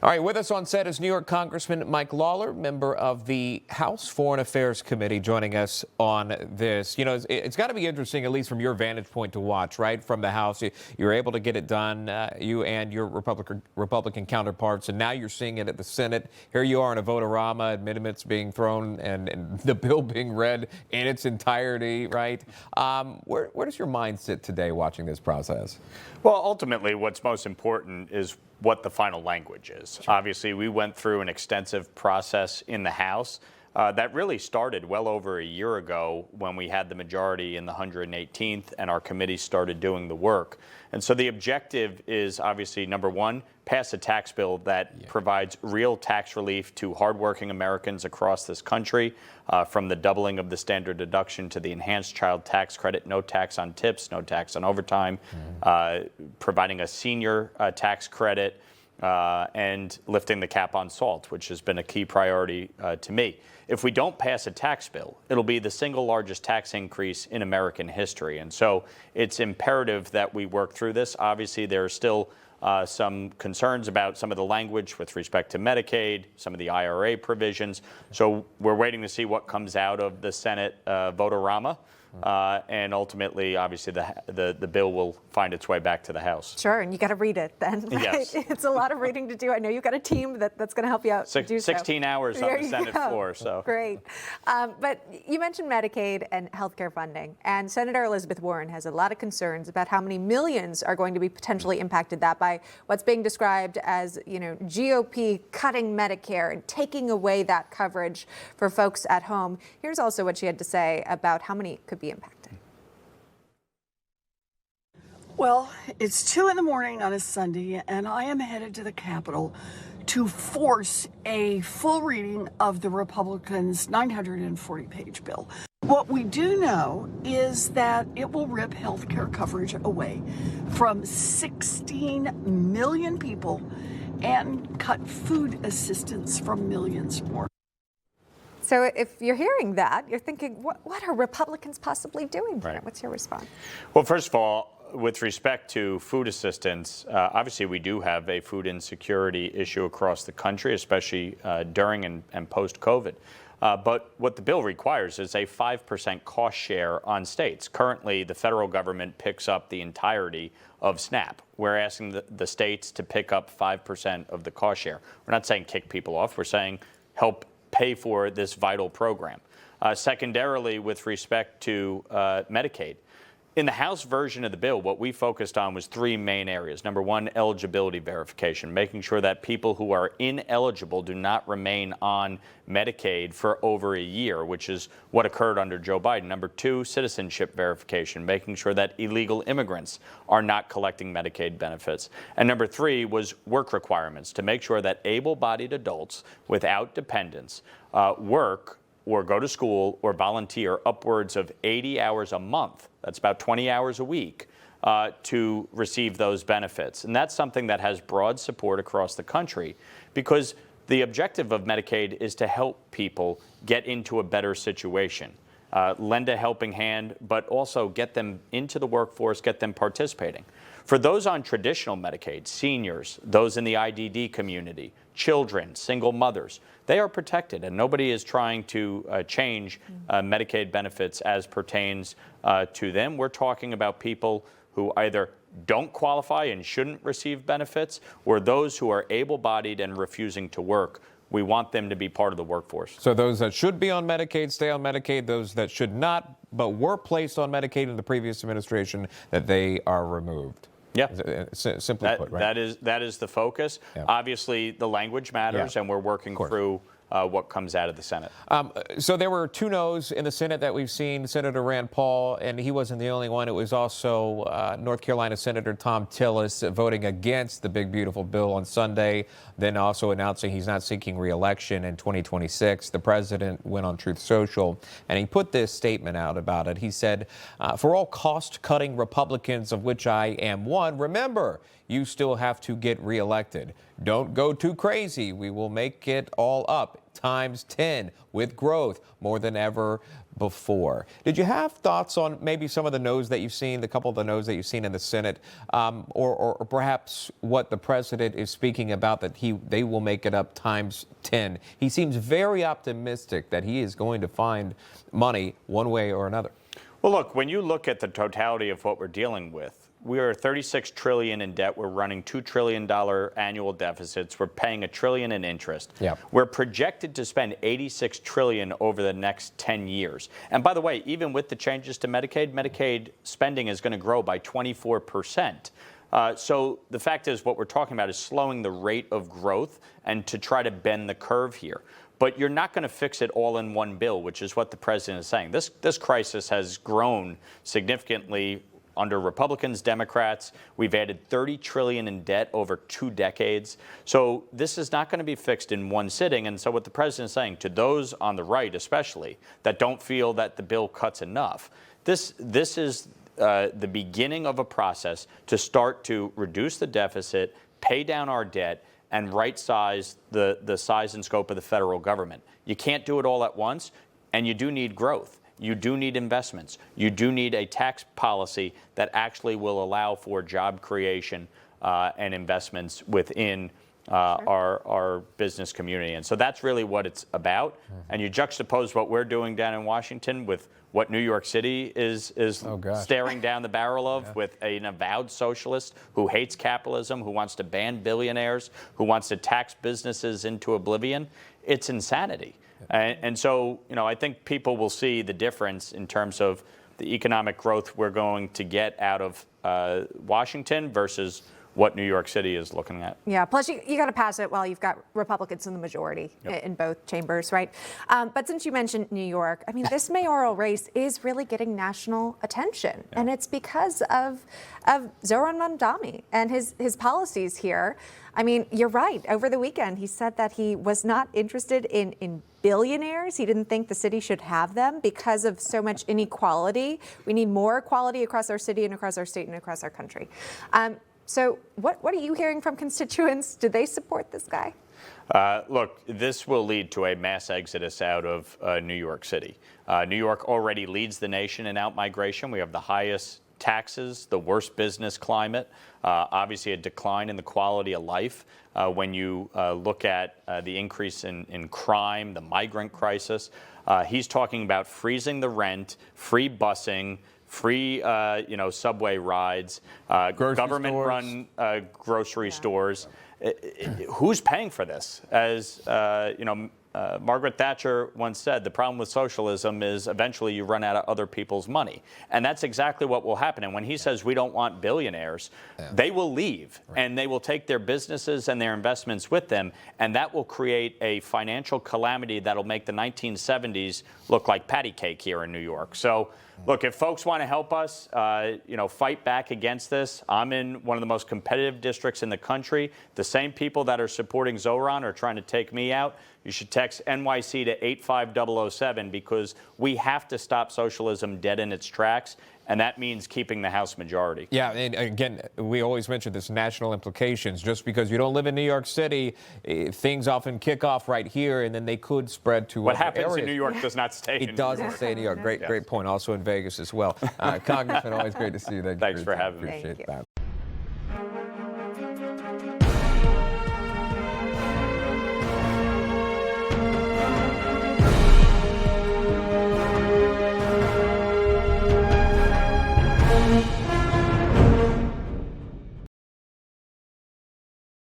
All right, with us on set is New York Congressman Mike Lawler, member of the House Foreign Affairs Committee, joining us on this. You know, it's got to be interesting, at least from your vantage point, to watch, right, from the House. You're able to get it done, you and your Republican counterparts, and now you're seeing it at the Senate. Here you are in a vote-a-rama, amendments being thrown, and the bill being read in its entirety, right? Where does your mind sit today watching this process? Well, ultimately, what's most important is what the final language is. Sure. Obviously, we went through an extensive process in the House that really started well over a year ago when we had the majority in the 118th and our committee started doing the work. And so the objective is obviously, number one, pass a tax bill that provides real tax relief to hardworking Americans across this country, from the doubling of the standard deduction to the enhanced child tax credit, no tax on tips, no tax on overtime, providing a senior tax credit, and lifting the cap on salt, which has been a key priority to me. If we don't pass a tax bill, it'll be the single largest tax increase in American history. And so it's imperative that we work through this. Obviously, there are still some concerns about some of the language with respect to Medicaid, some of the IRA provisions. So we're waiting to see what comes out of the Senate vote-a-rama. And ultimately, obviously, the bill will find its way back to the House. Sure, and you got to read it then, right? Yes. It's a lot of reading to do. I know you've got a team that's going to help you out to do so. 16 hours on the Senate floor. So great. But you mentioned Medicaid and healthcare funding, and Senator Elizabeth Warren has a lot of concerns about how many millions are going to be potentially impacted that by what's being described as, you know, GOP cutting Medicare and taking away that coverage for folks at home. Here's also what she had to say about how many could be impacted. Well, it's 2 in the morning on a Sunday, and I am headed to the Capitol to force a full reading of the Republicans' 940-page bill. What we do know is that it will rip health care coverage away from 16 million people and cut food assistance from millions more. So if you're hearing that, you're thinking, what are Republicans possibly doing here? Right. What's your response? Well, first of all, with respect to food assistance, obviously we do have a food insecurity issue across the country, especially during and post-COVID. But what the bill requires is a 5% cost share on states. Currently, the federal government picks up the entirety of SNAP. We're asking the states to pick up 5% of the cost share. We're not saying kick people off. We're saying help pay for this vital program. Secondarily, with respect to Medicaid, in the House version of the bill, what we focused on was 3 main areas. Number one, eligibility verification, making sure that people who are ineligible do not remain on Medicaid for over a year, which is what occurred under Joe Biden. Number two, citizenship verification, making sure that illegal immigrants are not collecting Medicaid benefits. And number 3 was work requirements, to make sure that able-bodied adults without dependents work or go to school or volunteer upwards of 80 hours a month, that's about 20 hours a week, to receive those benefits. And that's something that has broad support across the country, because the objective of Medicaid is to help people get into a better situation, lend a helping hand, but also get them into the workforce, get them participating. For those on traditional Medicaid, seniors, those in the IDD community, children, single mothers, they are protected, and nobody is trying to change Medicaid benefits as pertains to them. We're talking about people who either don't qualify and shouldn't receive benefits, or those who are able-bodied and refusing to work. We want them to be part of the workforce. So those that should be on Medicaid stay on Medicaid. Those that should not, but were placed on Medicaid in the previous administration, that they are removed. Yeah, simply put, right? That is the focus. Yeah. Obviously, the language matters, and we're working through what comes out of the Senate. So there were 2 no's in the Senate that we've seen. Senator Rand Paul, and he wasn't the only one. It was also North Carolina Senator Thom Tillis voting against the big, beautiful bill on Sunday, then also announcing he's not seeking re-election in 2026. The president went on Truth Social, and he put this statement out about it. He said, for all cost-cutting Republicans, of which I am one, remember, you still have to get re-elected. Don't go too crazy. We will make it all up times 10 with growth more than ever before. Did you have thoughts on maybe some of the no's that you've seen, the couple of the no's that you've seen in the Senate, or perhaps what the president is speaking about, that they will make it up times 10? He seems very optimistic that he is going to find money one way or another. Well, look, when you look at the totality of what we're dealing with, we are $36 trillion in debt. We're running $2 trillion annual deficits. We're paying $1 trillion in interest. Yep. We're projected to spend $86 trillion over the next 10 years. And by the way, even with the changes to Medicaid spending is going to grow by 24%. So the fact is, what we're talking about is slowing the rate of growth and to try to bend the curve here. But you're not going to fix it all in one bill, which is what the president is saying. This crisis has grown significantly under Republicans, Democrats. We've added $30 trillion in debt over 2 decades. So this is not going to be fixed in one sitting. And so what the president is saying to those on the right, especially, that don't feel that the bill cuts enough, this is the beginning of a process to start to reduce the deficit, pay down our debt, and right-size the size and scope of the federal government. You can't do it all at once, and you do need growth. You do need investments. You do need a tax policy that actually will allow for job creation and investments within our business community. And so that's really what it's about. And you juxtapose what we're doing down in Washington with what New York City is staring down the barrel of, with an avowed socialist who hates capitalism, who wants to ban billionaires, who wants to tax businesses into oblivion. It's insanity. And so, I think people will see the difference in terms of the economic growth we're going to get out of Washington versus what New York City is looking at. Yeah, plus you got to pass it while you've got Republicans in the majority in both chambers, right? But since you mentioned New York, I mean, this mayoral race is really getting national attention. And it's because of Zohran Mamdani and his policies here. I mean, you're right. Over the weekend, he said that he was not interested in billionaires. He didn't think the city should have them because of so much inequality. We need more equality across our city and across our state and across our country. So what are you hearing from constituents? Do they support this guy? Look, this will lead to a mass exodus out of New York City. New York already leads the nation in out-migration. We have the highest taxes, the worst business climate, obviously a decline in the quality of life when you look at the increase in crime, the migrant crisis. He's talking about freezing the rent, free busing, free, subway rides, government-run grocery stores. Who's paying for this? As Margaret Thatcher once said, the problem with socialism is eventually you run out of other people's money. And that's exactly what will happen. And when he says we don't want billionaires, they will leave and they will take their businesses and their investments with them. And that will create a financial calamity that'll make the 1970s look like patty cake here in New York. So look, if folks want to help us, fight back against this, I'm in one of the most competitive districts in the country. The same people that are supporting Zohran are trying to take me out. You should text NYC to 85007 because we have to stop socialism dead in its tracks, and that means keeping the House majority. Yeah, and again, we always mention this national implications. Just because you don't live in New York City, things often kick off right here, and then they could spread to what other happens areas. in New York does not stay in New York. It doesn't stay in New York. Great point. Also in Vegas as well. Congressman, always great to see you. Thanks for having me. Appreciate that.